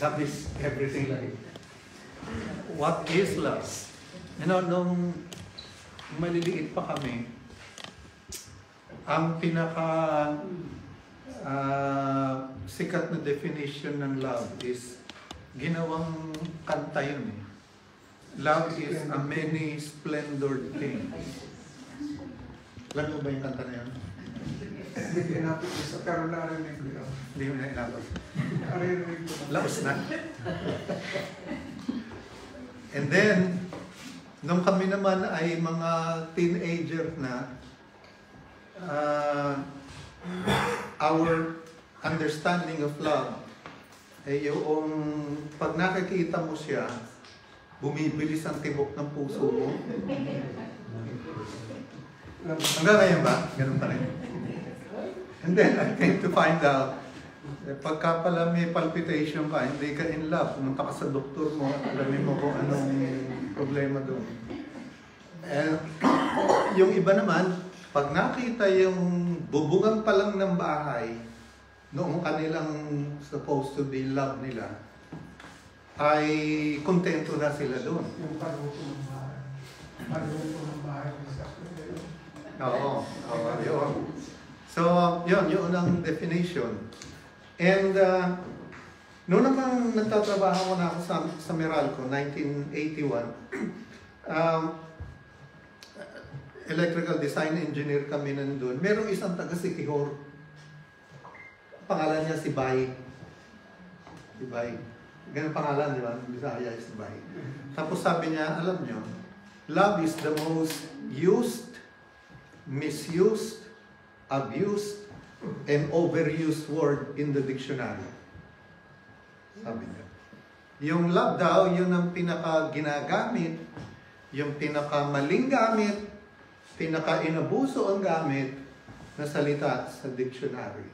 Love is everything. What is love? You know, nung maliliit pa kami, ang pinaka sikat na definition ng love is ginawang kanta yun eh. Love is a many splendored thing. Alam mo ba yung kanta na yun? Hindi kinapit sa pero narinig ko. Hindi mo na inabot. Narinig ko. Laos na. And then, nung kami naman ay mga teenager na, our understanding of love ay yung pag nakikita mo siya, bumibilis ang tibok ng puso mo. Hanggang ngayon ba? Ganun pa rin. And then I came to find out, pagka pala may palpitation ka, hindi ka in love, pumunta ka sa doktor mo, alamin mo kung anong problema doon. And yung iba naman, pag nakita yung bubungan pa lang ng bahay, noong kanilang supposed to be love nila, ay kontento na sila doon. Yung pagluto ng bahay. Pagluto ng bahay. Oo, yun. So, yun ang definition. And, noon naman nagtatrabaho ko na ako sa Meralco, 1981, electrical design engineer kami nandun. Merong isang taga Siquijor. Pangalan niya si Bay. Si Bay. Ganun pangalan, di ba? Bisaya si Bay. Tapos sabi niya, alam niyo, love is the most used, misused, abused, and overused word in the dictionary. Sabi niya. Yung love daw, yun ang pinaka-ginagamit, yung pinaka-maling gamit, pinaka-inabuso ang gamit na salita sa dictionary.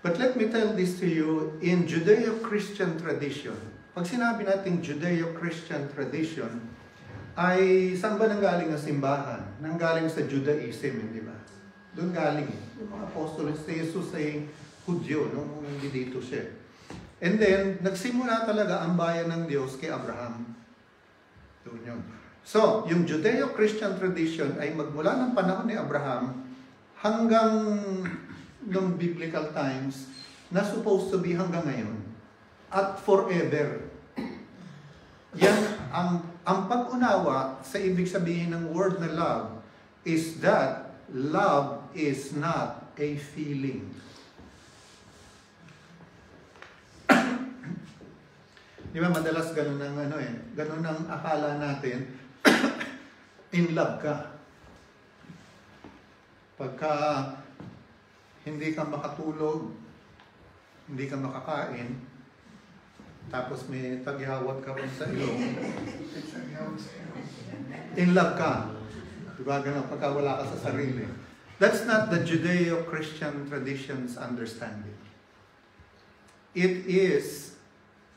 But let me tell this to you, in Judeo-Christian tradition, pag sinabi natin Judeo-Christian tradition, ay saan ba nanggaling ang simbahan? Nanggaling sa Judaism, hindi ba? Doon galing. Yung mga apostolos, si Jesus ay Hudyo, nung hindi dito siya. And then, nagsimula talaga ang bayan ng Diyos kay Abraham. Doon yun. So, yung Judeo-Christian tradition ay magmula ng panahon ni Abraham hanggang nung biblical times na supposed to be hanggang ngayon at forever. Yan ang pag-unawa sa ibig sabihin ng word na love is that love is not a feeling. Di ba madalas ganun ang ganun ang akala natin in love ka. Pagka hindi ka makatulog, hindi ka makakain, tapos may taghihawat ka rin sa ilong, in love ka. Diba ganun, pagka wala ka sa sarili. That's not the Judeo-Christian tradition's understanding. It is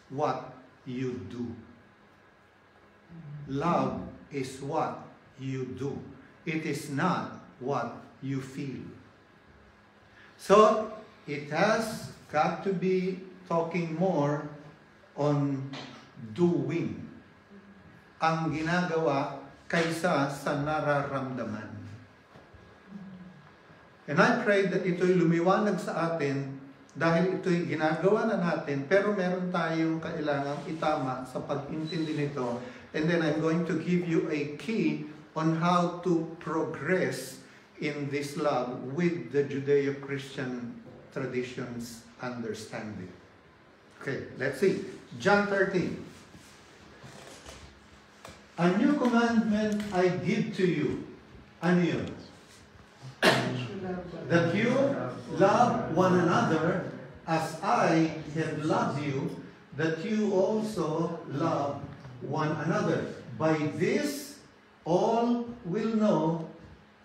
what you do. Love is what you do. It is not what you feel. So, it has got to be talking more on doing ang ginagawa kaysa sa nararamdaman. And I pray that ito'y lumiwanag sa atin dahil ito'y ginagawa na natin pero meron tayong kailangang itama sa pag-intindi nito. And then I'm going to give you a key on how to progress in this love with the Judeo-Christian tradition's understanding. Okay, let's see. John 13. A new commandment I give to you. Ano yun? That you love one another as I have loved you, that you also love one another. By this, all will know,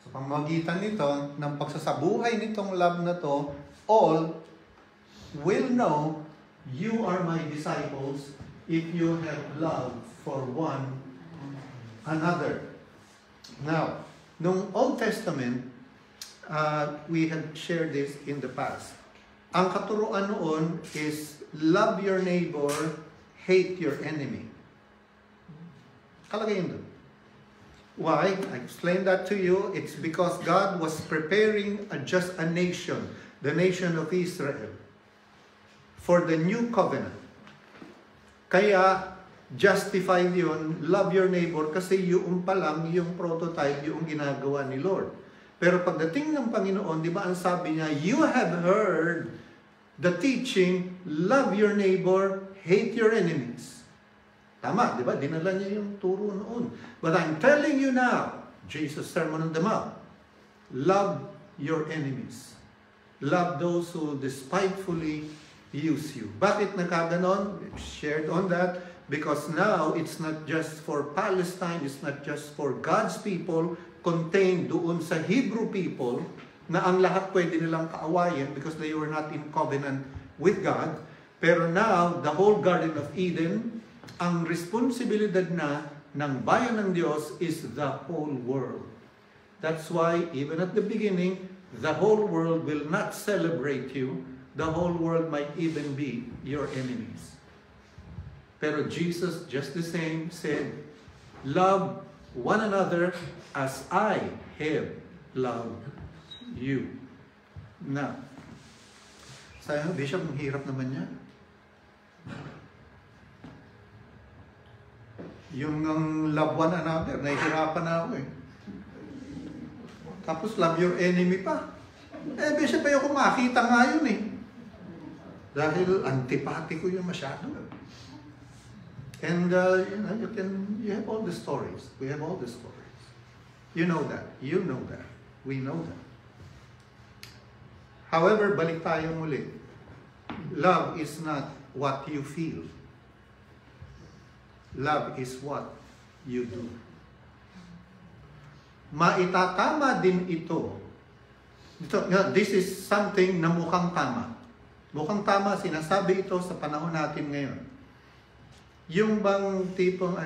sa pamamagitan nito, ng pagsasabuhay nitong love na to, all will know you are my disciples if you have love for one another. Now, nung Old Testament, we have shared this in the past. Ang katuruan noon is love your neighbor, hate your enemy. Kalagay yun doon. Why? I explained that to you. It's because God was preparing just a nation, the nation of Israel, for the new covenant. Kaya, justified yun, love your neighbor, kasi yung pa lang, yung prototype, yung ginagawa ni Lord. Pero pagdating ng Panginoon, di ba ang sabi niya, you have heard the teaching, love your neighbor, hate your enemies. Tama, di ba? Dinala niya yung turo noon. But I'm telling you now, Jesus' Sermon on the Mount, love your enemies. Love those who despitefully use you. Bakit nagkaganon? We've shared on that because now it's not just for Palestine, it's not just for God's people, contained doon sa Hebrew people na ang lahat pwede nilang kaawayan because they were not in covenant with God. Pero now, the whole Garden of Eden, ang responsibilidad na ng bayan ng Diyos is the whole world. That's why, even at the beginning, the whole world will not celebrate you. The whole world might even be your enemies. Pero Jesus, just the same, said, love one another as I have loved you. Now, sabi mo, Bishop, ang hirap naman yan. Yung love one another, nahihirapan na ako eh. Tapos love your enemy pa. Bishop, ayoko makita nga yun eh. Dahil antipati ko yun masyado. And you have all the stories. We have all the stories. You know that. You know that. We know that. However, balik tayo muli. Love is not what you feel. Love is what you do. Maitatama din ito. This is something na mukhang tama. Mukhang tama, sinasabi ito sa panahon natin ngayon. Yung bang tipong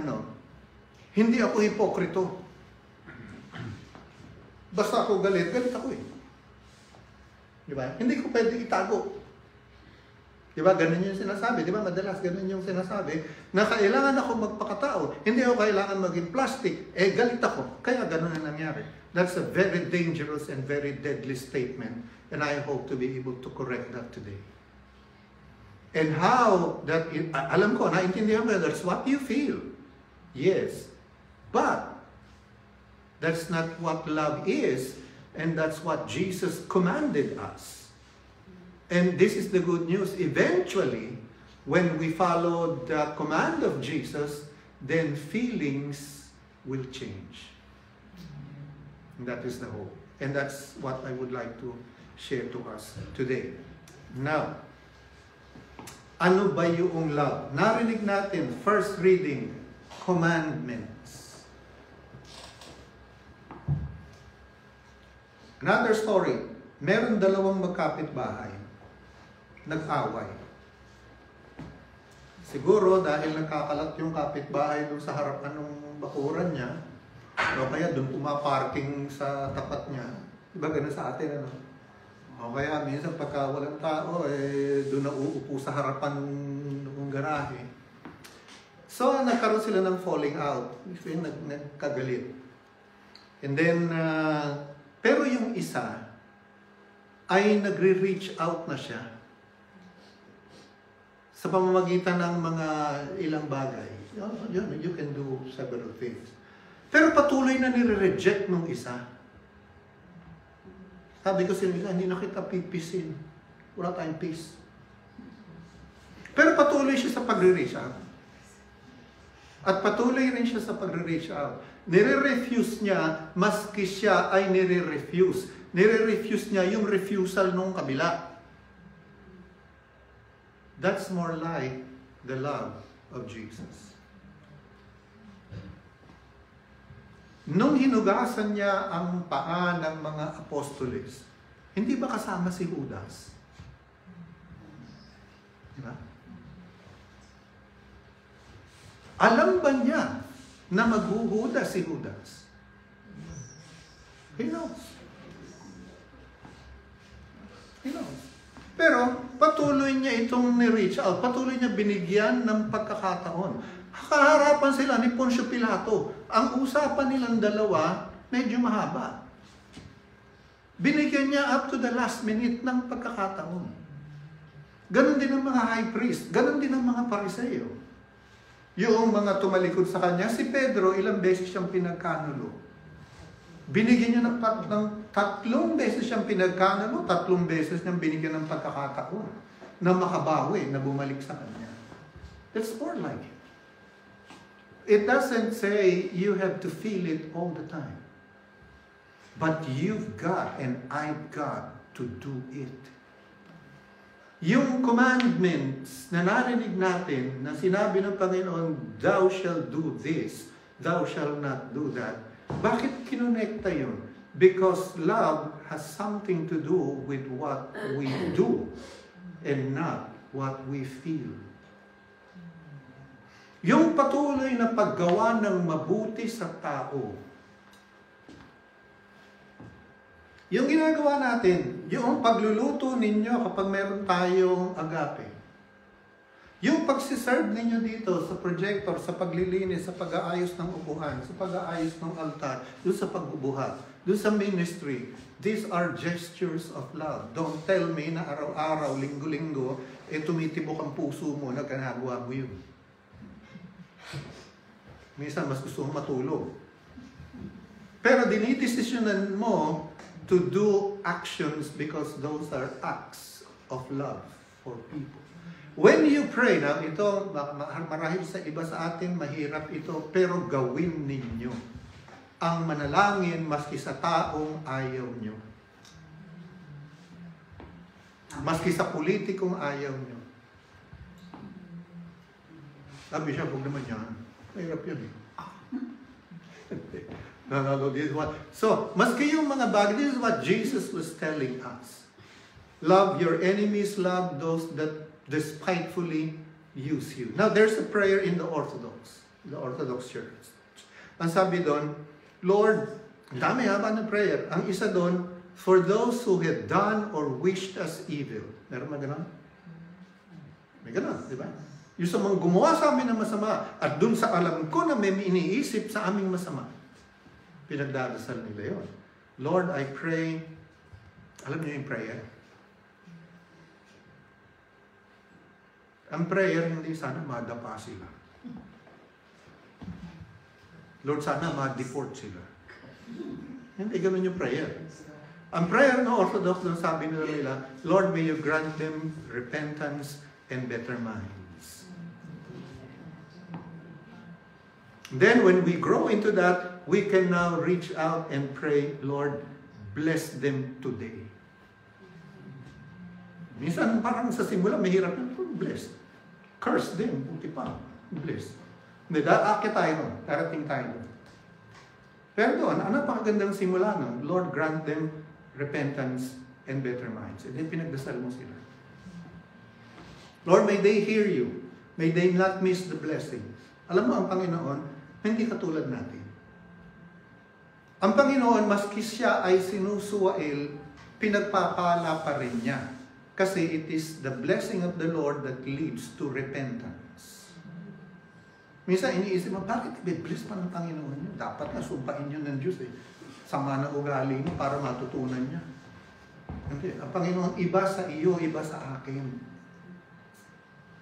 hindi ako hipokrito. Basta ako galit ako eh. Diba? Hindi ko pwede itago. Diba? Ganun yung sinasabi. Diba? Madalas ganun yung sinasabi na kailangan ako magpakatao. Hindi ako kailangan maging plastic. Galit ako. Kaya ganun ang nangyari. That's a very dangerous and very deadly statement. And I hope to be able to correct that today. And how that, alam ko, naintindihan mo, that's what you feel. Yes. But, that's not what love is. And that's what Jesus commanded us. And this is the good news. Eventually, when we follow the command of Jesus, then feelings will change. And that is the hope. And that's what I would like to share to us today. Now, ano ba yung love? Narinig natin, first reading, commandments. Another story, meron dalawang magkapitbahay, nag-away. Siguro dahil nagkakalat yung kapitbahay doon sa harapan ng bakuran niya, o kaya doon pumaparking sa tapat niya. Diba ganun sa atin, O kaya minsan pagka walang tao, doon na uupo sa harapan ng garahe. So, nagkaroon sila ng falling out. Nagkagalit. And then, pero yung isa, ay nagre-reach out na siya sa pamamagitan ng mga ilang bagay. You can do several things. Pero patuloy na nire-reject nung isa. Sabi ko sila, hindi na kita pipisin. Wala tayong peace. Pero patuloy siya sa pagre-reach out. At patuloy rin siya sa pagre-reach out. Nire-refuse niya, maski siya ay nire-refuse. Nire-refuse niya yung refusal nung kabila. That's more like the love of Jesus. Nung hinugasan niya ang paa ng mga apostoles, hindi ba kasama si Judas? Diba? Alam ba niya na maghuhudas si Judas? He knows. He knows. Pero patuloy niya itong ni-reach out, patuloy niya binigyan ng pagkakataon. Kaharapan sila ni Poncio Pilato. Ang usapan nilang dalawa, medyo mahaba. Binigyan niya up to the last minute ng pagkakataon. Ganon din ang mga high priest, ganon din ang mga Pariseo. Yung mga tumalikod sa kanya, si Pedro, ilang beses siyang pinagkanulo. Binigyan niya ng 3 beses siyang pinagkanulo, 3 beses niyang binigyan ng pagkakataon na makabawi, na bumalik sa kanya. That's more like it. It doesn't say you have to feel it all the time. But you've got and I've got to do it. Yung commandments na narinig natin, na sinabi ng Panginoon, thou shall do this, thou shall not do that. Bakit kinonekta yun? Because love has something to do with what we do and not what we feel. Yung patuloy na paggawa ng mabuti sa tao, yung ginagawa natin, yung pagluluto ninyo kapag meron tayong agape. Yung pagsiserve ninyo dito sa projector, sa paglilinis, sa pag-aayos ng upuan, sa pag-aayos ng altar, doon sa pagbubuhat, doon sa ministry. These are gestures of love. Don't tell me na araw-araw, linggo-linggo, tumitibok ang puso mo na ginagawa mo yun. Minsan, mas gusto mong matulog. Pero dinidesisyonan mo to do actions because those are acts of love for people. When you pray, now ito, marahil sa iba sa atin, mahirap ito, pero gawin ninyo ang manalangin maski sa taong ayaw nyo. Maski sa politikong ayaw nyo. Sabi siya, huwag naman yan. Mahirap yun eh. No, this is what. So, maski yung mga bagay, this is what Jesus was telling us. Love your enemies, love those that despitefully use you. Now, there's a prayer in the Orthodox Church. Ang sabi doon, Lord, dami haba ng prayer. Ang isa doon, for those who have done or wished us evil. Meron ba ganon? May ganon, di ba? Yung sa mga gumawa sa amin ng masama, at doon sa alam ko na may iniisip sa aming masama. Pinagdadasal nila yun. Lord, I pray, alam niyo yung prayer? Ang prayer, hindi sana madapa sila. Lord, sana ma-deport sila. Hindi ganun yung prayer. Ang prayer ng Orthodox, nung sabi nila, Lord, may you grant them repentance and better minds. Then when we grow into that, we can now reach out and pray, Lord, bless them today. Minsan parang sa simula, mahirap na, bless. Curse them, buti pa, bless. Hindi, aakit tayo nun, darating tayo nun. Pero doon, ano pakagandang simula nun? Lord, grant them repentance and better minds. And then pinagdasal mo sila. Lord, may they hear you. May they not miss the blessing. Alam mo, ang Panginoon, hindi katulad natin. Ang Panginoon, maski siya ay sinusuwail, pinagpapala pa rin niya. Kasi it is the blessing of the Lord that leads to repentance. Minsan iniisip mo, bakit i-bless pa ng Panginoon niyo? Dapat na sumpain niyo ng Diyos eh. Sama na ugali mo para matutunan niya. Hindi. Ang Panginoon, iba sa iyo, iba sa akin.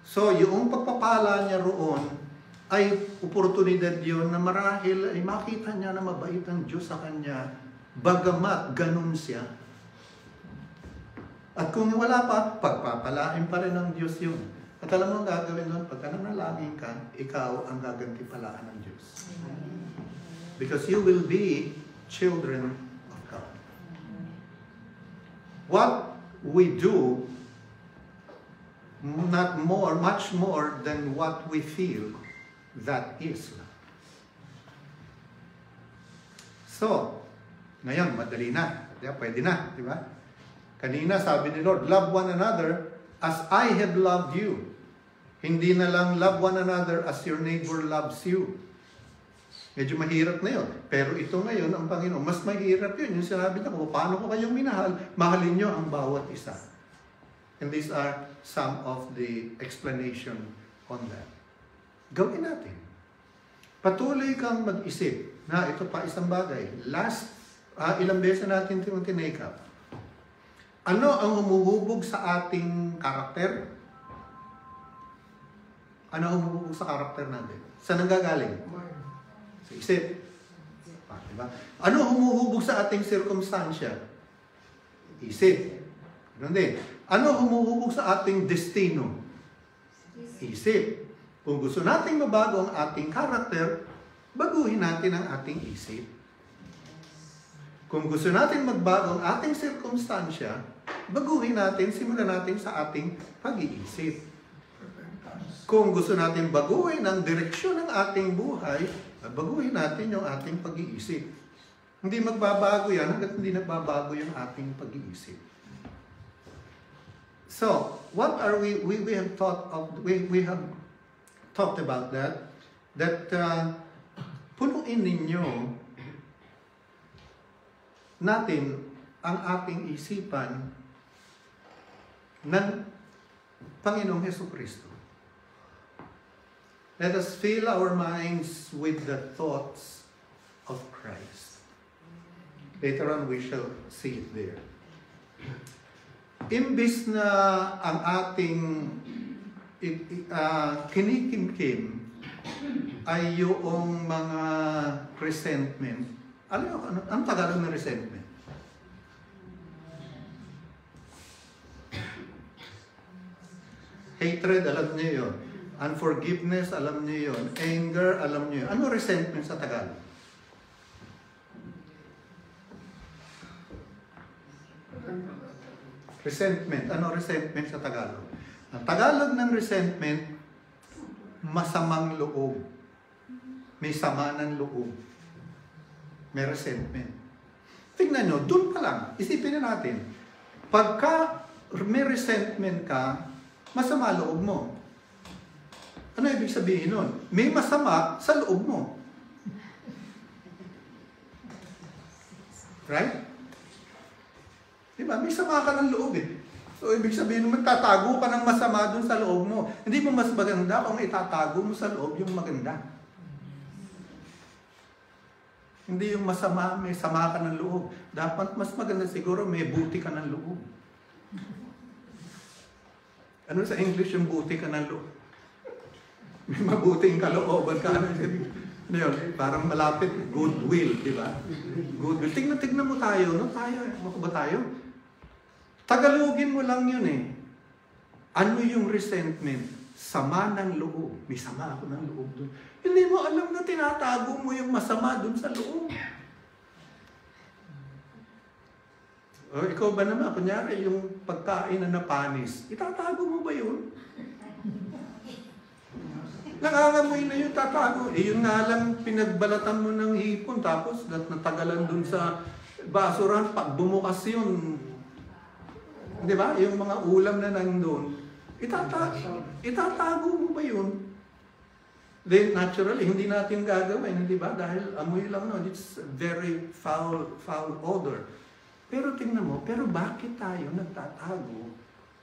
So, yung pagpapala niya roon, ay oportunidad yun na marahil ay makita niya na mabait ang Diyos sa kanya, bagamat ganun siya. At kung wala pa, pagpapalain pa rin ng Diyos yun. At alam mo ang gagawin doon, pagka nanalangin ka, ikaw ang gagantipalaan ng Diyos. Because you will be children of God. What we do, much more than what we feel, that is love. So, ngayon, madali na. Pwede na, di ba? Kanina sabi ni Lord, love one another as I have loved you. Hindi na lang love one another as your neighbor loves you. Medyo mahirap na yun. Pero ito ngayon, ang Panginoon, mas mahirap yun. Yung sinabi na ko, paano ko kayong minahal? Mahalin nyo ang bawat isa. And these are some of the explanation on that. Gawin natin. Patuloy kang mag-isip na ito pa isang bagay. Ilang beses natin ito tinake-up. Ano ang humuhubog sa ating karakter? Ano ang humuhubog sa karakter natin? Saan nanggagaling? Sa isip. Diba? Ano humuhubog sa ating sirkumstansya? Isip. Ganun din. Ano humuhubog sa ating destino? Isip. Kung gusto nating mabago ang ating karakter, baguhin natin ang ating isip. Kung gusto natin magbago ang ating sirkumstansya, baguhin natin, simulan natin sa ating pag-iisip. Kung gusto natin baguhin ang direksyon ng ating buhay, baguhin natin yung ating pag-iisip. Hindi magbabago yan hanggat hindi nagbabago yung ating pag-iisip. So, what are we have thought of, we have talked about that punuin ninyo natin ang ating isipan ng Panginoong Hesukristo. Let us fill our minds with the thoughts of Christ. Later on, we shall see it there. Imbis na ang ating kinikimkim ay yung mga resentment. Ano Tagalog ng resentment? Hatred, alam niyo yun. Unforgiveness, alam niyo yun. Anger, alam niyo yun. Ano resentment sa Tagalog? Resentment. Ano resentment sa Tagalog? Ang Tagalog ng resentment, masamang loob. May sama ng loob. May resentment. Tingnan nyo, dun pa lang, isipin na natin. Pagka may resentment ka, masama loob mo. Ano ibig sabihin nun? May masama sa loob mo. Right? Diba? May sama ka ng loob eh. So, ibig sabihin, magtatago ka ng masama dun sa loob mo. Hindi mo mas maganda kung itatago mo sa loob yung maganda. Hindi yung masama, may sama ka ng loob. Dapat mas maganda siguro, may buti ka ng loob. Ano sa English yung buti ka ng loob? May mabuting kalooban ka. Ano yun? Parang malapit, goodwill, di ba? Goodwill. Tignan mo tayo, no? Ano ba tayo? Tagalogin mo lang yun eh. Ano yung resentment? Sama ng loob. May sama ako ng loob doon. Hindi mo alam na tinatago mo yung masama doon sa loob. O, ikaw ba naman, kunyari yung pagkain na napanis, itatago mo ba yun? Nangangamoy na yung tatago. Eh yun nga lang, pinagbalatan mo ng hipon, tapos natagalan dun sa basurahan, pag bumukas yun, di ba? Yung mga ulam na nandun, itatago mo ba yun? Then naturally, hindi natin gagawin, di ba? Dahil amoy lang nun, it's very foul odor. Pero tingnan mo, pero bakit tayo nagtatago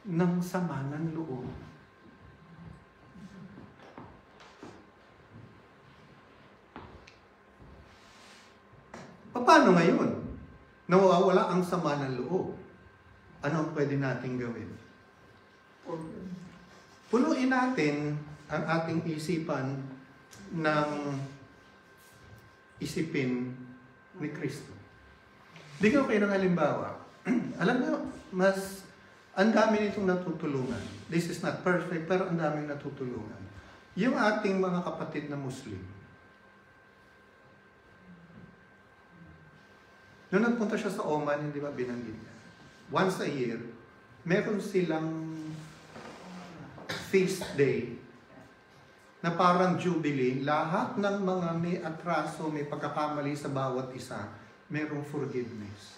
ng sama ng loob? Paano ngayon? Nawawala ang sama ng loob. Ano ang pwede natin gawin? Punuin natin ang ating isipan ng isipin ni Kristo. Bigyan ko kayo ng halimbawa. Alam niyo, ang dami nitong natutulungan. This is not perfect, pero ang daming natutulungan. Yung ating mga kapatid na Muslim. Noong nagpunta siya sa Oman, hindi ba binanggit niya? Once a year, meron silang feast day na parang jubilee. Lahat ng mga may atraso, may pagkakamali sa bawat isa, merong forgiveness.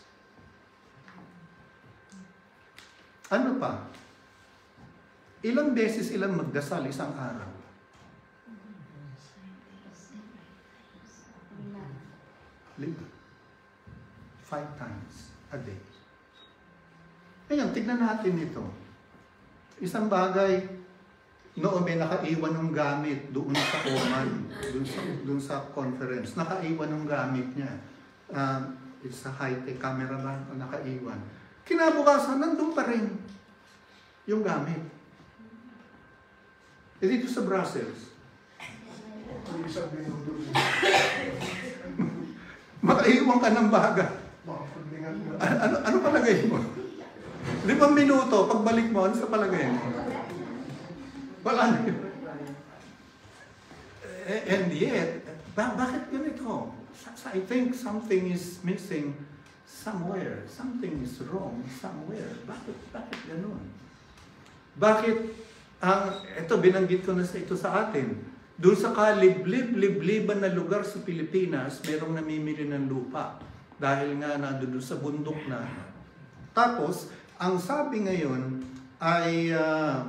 Ano pa? Ilang beses ilang magdasal isang araw? Lima. 5 times a day. Ngayon, tignan natin ito. Isang bagay, noon may nakaiwan ng gamit doon sa Oman, doon sa conference. Nakaiwan ng gamit niya. It's a high-tech camera lang o nakaiwan. Kinabukasan, nandun pa rin yung gamit. E dito sa Brussels, makaiwan ka ng baga. Ano palagay mo? 5 minuto, pagbalik mo, ano sa palagay mo? Wala na yun. And yet, bakit ganito? I think something is missing somewhere. Something is wrong somewhere. Bakit ganun? Bakit, ito binanggit ko na ito sa atin. Doon sa kaliblib-libliban na lugar sa Pilipinas, merong namimili ng lupa. Dahil nga nandun sa bundok na. Tapos, ang sabi ngayon ay,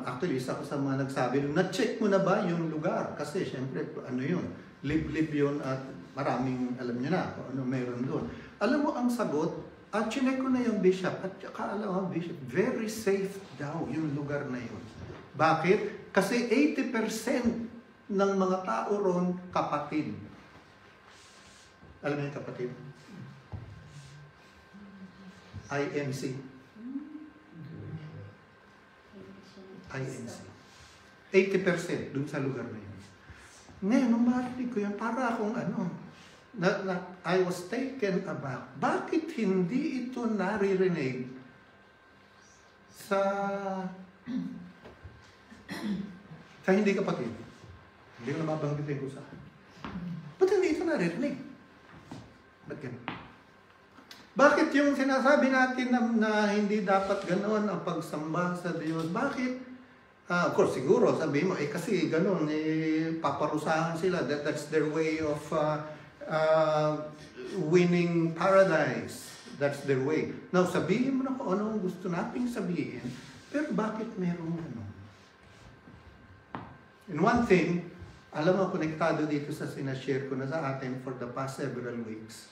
actually, isa ko sa mga nagsabi, na-check mo na ba yung lugar? Kasi, syempre, ano yun? Liblib yun at maraming, alam niyo na, kung ano meron doon. Alam mo ang sagot, at chinek ko na yung bishop, at saka alam mo, bishop, very safe daw yung lugar na yun. Bakit? Kasi 80% ng mga tao ron, kapatid. Alam mo yung kapatid? INC. 80% dun sa lugar na yun. Ngayon, nung marinig ko yan, para akong I was taken aback. Bakit hindi ito naririnig sa hindi kapatid? Hindi ko na mabanggitin ko sa akin. Ba't hindi ito naririnig? Ba't ganun? Bakit yung sinasabi natin na hindi dapat ganoon ang pagsamba sa Diyos? Bakit? Of course, siguro, sabihin mo, kasi ganoon, paparusahan sila. That's their way of winning paradise. That's their way. Now, sabihin mo na kung ano ang gusto nating sabihin, pero bakit merong ganoon? And one thing, alam mo, konektado dito sa sinashare ko na sa atin for the past several weeks.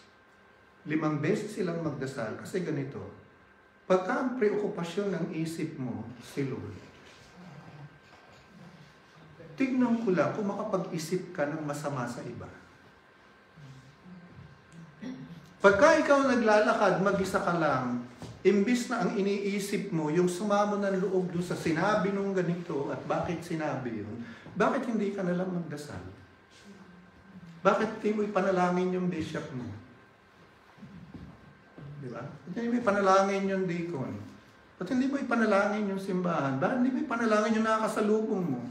5 beses silang magdasal kasi ganito. Pagka ang preokupasyon ng isip mo, si Lord, tignan ko lang kung makapag-isip ka ng masama sa iba. Pagka ikaw naglalakad, mag-isa ka lang, imbis na ang iniisip mo, yung sumamo ng loob doon sa sinabi nung ganito at bakit sinabi yun, bakit hindi ka nalang magdasal? Bakit hindi mo ipanalangin yung bishop mo? Diba? Ba't hindi mo ipanalangin yung deacon? Ba't hindi mo ipanalangin yung simbahan? Ba't hindi mo ipanalangin yung nakakasalubong mo?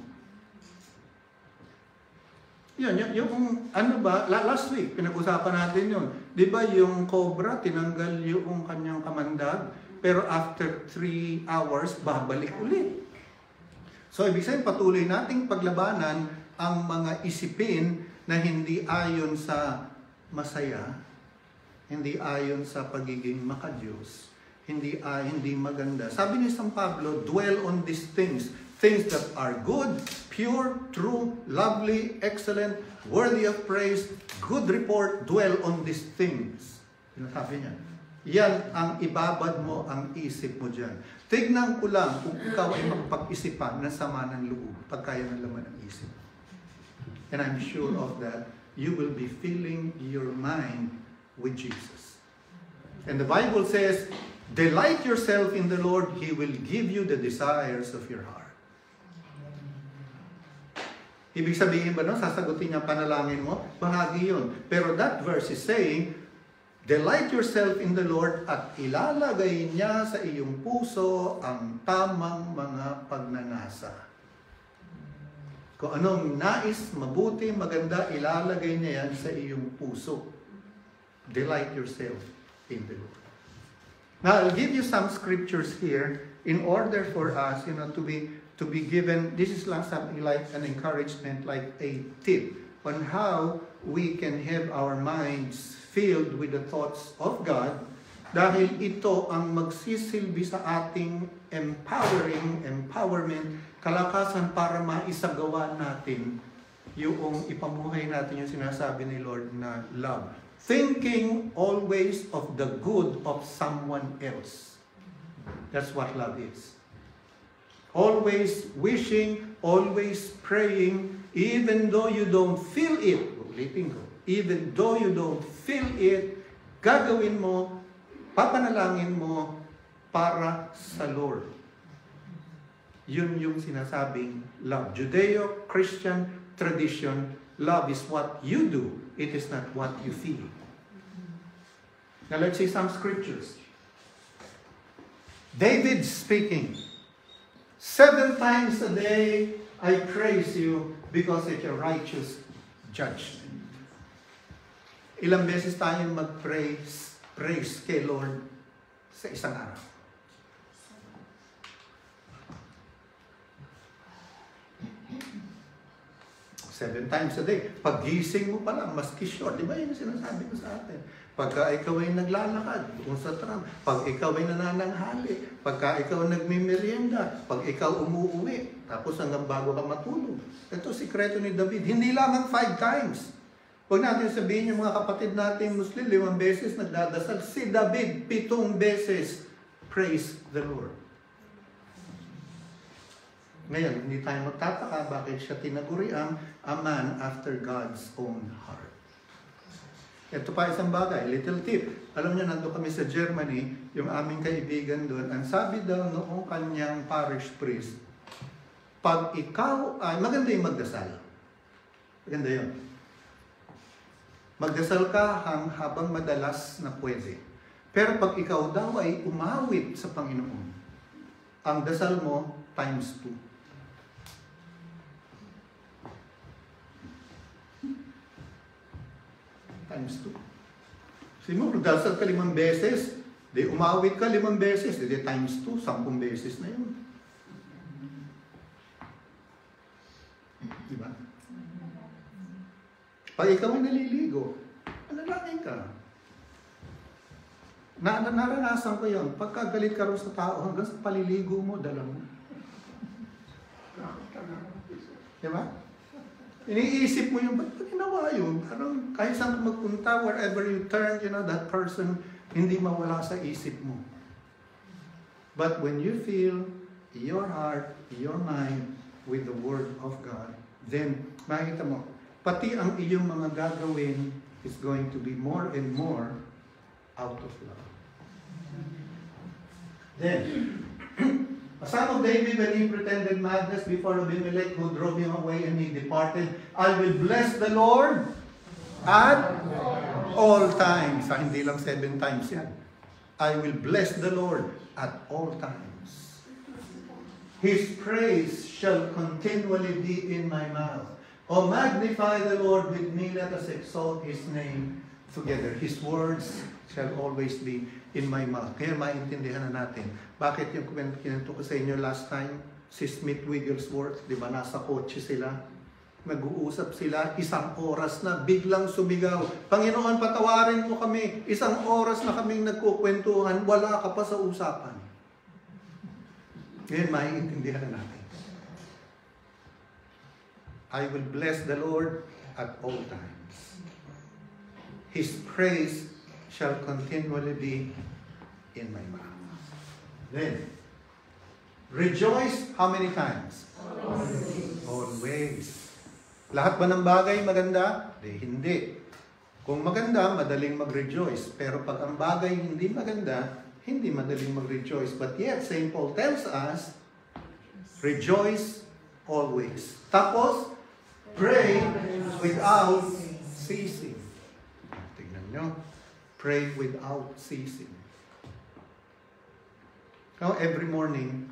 Yun, yung ano ba, last week, pinag-usapan natin yun. Di ba yung cobra, tinanggal yung kanyang kamandag, pero after 3 hours, babalik ulit. So, ibig sabihin, patuloy nating paglabanan ang mga isipin na hindi ayon sa masaya, hindi ayon sa pagiging makadiyos, hindi maganda. Sabi ni San Pablo, dwell on these things that are good, pure, true, lovely, excellent, worthy of praise, good report, dwell on these things. Sinasabi niya. Yan ang ibabad mo ang isip mo dyan. Tignan ko lang kung ikaw ay magpag-isipan ng sama ng loob, pagkaya ng laman ng isip. And I'm sure of that, you will be filling your mind with Jesus. And the Bible says, delight yourself in the Lord, He will give you the desires of your heart. Ibig sabihin ba, no, sasagutin niya panalangin mo? Bahagi yun. Pero that verse is saying, delight yourself in the Lord at ilalagay niya sa iyong puso ang tamang mga pagnanasa. Kung anong nais, mabuti, maganda, ilalagay niya yan sa iyong puso. Delight yourself in the Lord. Now, I'll give you some scriptures here in order for us, to be given. This is like something like an encouragement, like a tip on how we can have our minds filled with the thoughts of God. Dahil ito ang magsisilbi sa ating empowerment, kalakasan para maisagawa natin yung ipamuhay natin yung sinasabi ni Lord na love. Thinking always of the good of someone else. That's what love is. always wishing, always praying, even though you don't feel it. Ulitin ko. Even though you don't feel it, gagawin mo, papanalangin mo para sa Lord. Yun yung sinasabing love. Judeo-Christian tradition, love is what you do. It is not what you feel. Now let's see some scriptures. David speaking, 7 times a day I praise you because it's a righteous judgment. Ilang beses tayong mag-praise kay Lord sa isang araw? 7 times a day. Pag-gising mo pa lang, maski short. Di ba yun yung sinasabi ko sa atin? Pagka ikaw ay naglalakad, kung sa tram, pag ikaw ay nanananghali, pagka ikaw nagmimerienda, pag ikaw umuuwi, tapos hanggang bago ka matulog. Ito, sikreto ni David. Hindi lamang 5 times. Huwag natin sabihin yung mga kapatid natin Muslim, 5 beses nagdadasal. Si David, 7 beses. Praise the Lord. Ngayon, hindi tayo magtataka bakit siya tinaguriang a man after God's own heart. Ito pa isang bagay, little tip. Alam niyo, nandun kami sa Germany, yung aming kaibigan doon, ang sabi daw noong kanyang parish priest, pag ikaw ay, maganda yung magdasal. Maganda yun. Magdasal ka habang madalas na pwede. Pero pag ikaw daw ay umawit sa Panginoon, ang dasal mo times 2. Times 2. Siguro, dasal ka 5 beses, di umawit ka 5 beses, di times 2, 10 beses na yun. Diba? Pag ikaw ay naliligo, manalangin ka. Naranasan ko yun. Pagka galit ka rin sa tao, hanggang sa paliligo mo, dala mo. Diba? Iniisip mo yung, ba't ba ginawa yun? Parang kahit saan ka magpunta, wherever you turn, you know, that person, hindi mawala sa isip mo. But when you fill your heart, your mind with the Word of God, then makikita mo, pati ang iyong mga gagawin is going to be more and more out of love. Then, a son of David, when he pretended madness before Abimelech, who drove him away and he departed, I will bless the Lord at all times. Hindi lang 7 times yan. I will bless the Lord at all times. His praise shall continually be in my mouth. Oh, magnify the Lord with me, let us exalt His name together. His words shall always be in my mouth. Kaya maintindihan na natin. Bakit yung kinento ko sa inyo last time, si Smith Wigglesworth, di ba, nasa kotse sila, nag-uusap sila, 1 oras na, biglang sumigaw, Panginoon, patawarin mo kami, 1 oras na kaming nagkukwentuhan, wala ka pa sa usapan. Ngayon, maintindihan na natin. I will bless the Lord at all times. His praise shall continually be in my mouth. Then, rejoice how many times? Always. Lahat ba ng bagay maganda? Hindi. Kung maganda, madaling mag-rejoice. Pero pag ang bagay hindi maganda, hindi madaling mag-rejoice. But yet, St. Paul tells us, rejoice always. Tapos, pray without ceasing. Tingnan nyo. Pray without ceasing. Now, every morning,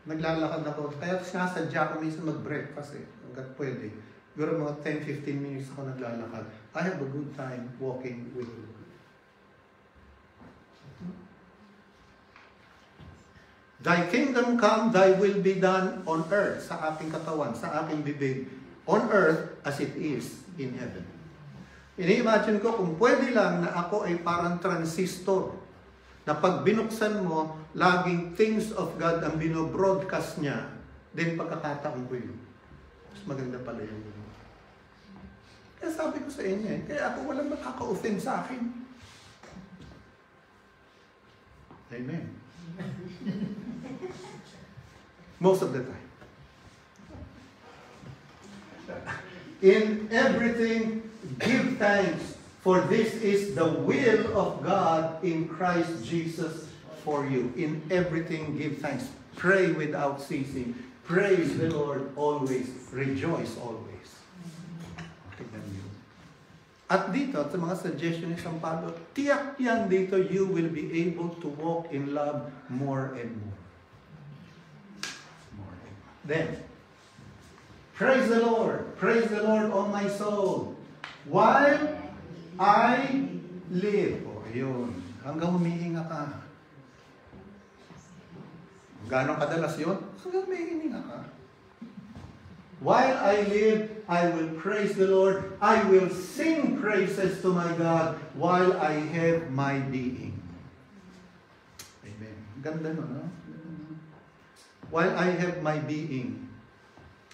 naglalakad ako. Kaya sinasadya ko minsan mag-breakfast hanggat pwede. Siguro mga 10-15 minutes ako naglalakad. I have a good time walking with you. Thy kingdom come, thy will be done on earth, sa aking katawan, sa aking bibig, on earth as it is in heaven. Ini-imagine ko kung pwede lang na ako ay parang transistor na pag binuksan mo, laging things of God ang binobroadcast niya, then pagkakataon ko yun. Mas maganda pala yung yun. Kaya sabi ko sa inyo, kaya ako walang makaka-offend sa akin. Amen. Most of the time. In everything, give thanks, for this is the will of God in Christ Jesus for you. In everything, give thanks. Pray without ceasing. Praise the Lord always. Rejoice always. Tignan niyo. At dito, sa mga suggestion ni San Pablo, tiyak yan dito, you will be able to walk in love more and more. More and more. Then, praise the Lord, O my soul, while I live. O, yun. Hanggang humihinga ka. Gano'ng kadalas yun? Hanggang humihinga ka. While I live, I will praise the Lord. I will sing praises to my God while I have my being. Amen. Ganda no? While I have my being.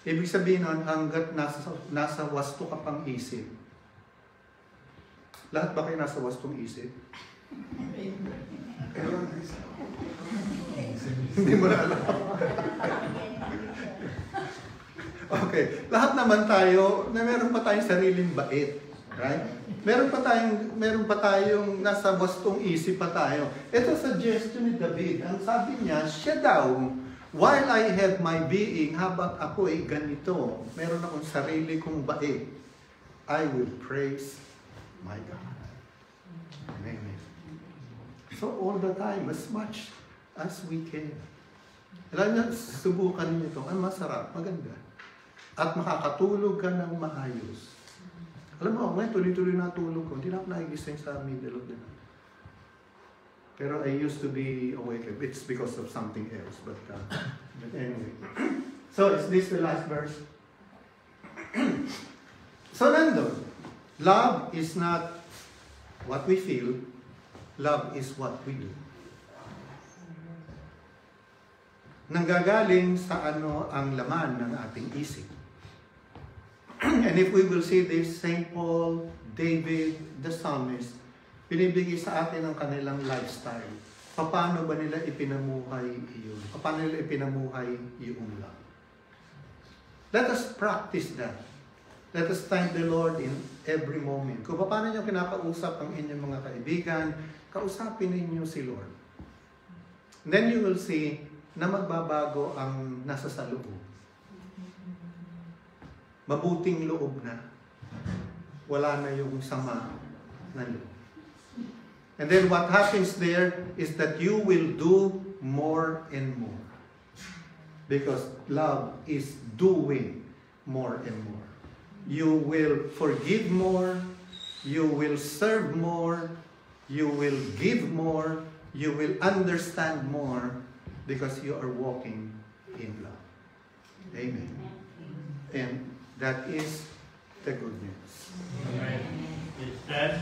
Ibig sabihin nun, hanggat nasa wasto ka pang isip. Lahat ba kayo nasa wastong isip? Hindi mo na alam. Okay. Lahat naman tayo, na meron pa tayong sariling bait. Right? Meron pa tayong nasa wastong isip pa tayo. Ito suggestion ni David. Ang sabi niya, siya daw, while I have my being, habang ako ay ganito, meron akong sarili kong bait, I will praise my God. Amen. So all the time, as much as we can. Alam niyo, subukan niyo ito. Ang masarap, maganda. At makakatulog ka ng maayos. Alam mo, ngayon tuloy-tuloy na tulog ko. Hindi na ako nagigising sa middle of the night. Pero I used to be awake. It's because of something else. But anyway. So, is this the last verse? So, nandun. Love is not what we feel. Love is what we do. Nanggagaling sa ano ang laman ng ating isip. And if we will see this, St. Paul, David, the psalmist, binibigay sa atin ang kanilang lifestyle. Paano ba nila ipinamuhay iyon? Paano nila ipinamuhay yung love? Let us practice that. Let us thank the Lord in every moment. Kung paano nyo kinakausap ang inyong mga kaibigan, kausapin ninyo si Lord. And then you will see na magbabago ang nasa saloob. Mabuting loob na. Wala na yung sama na loob. And then what happens there is that you will do more and more. Because love is doing more and more. You will forgive more. You will serve more. You will give more. You will understand more. Because you are walking in love. Amen. And that is the good news. Amen. It's that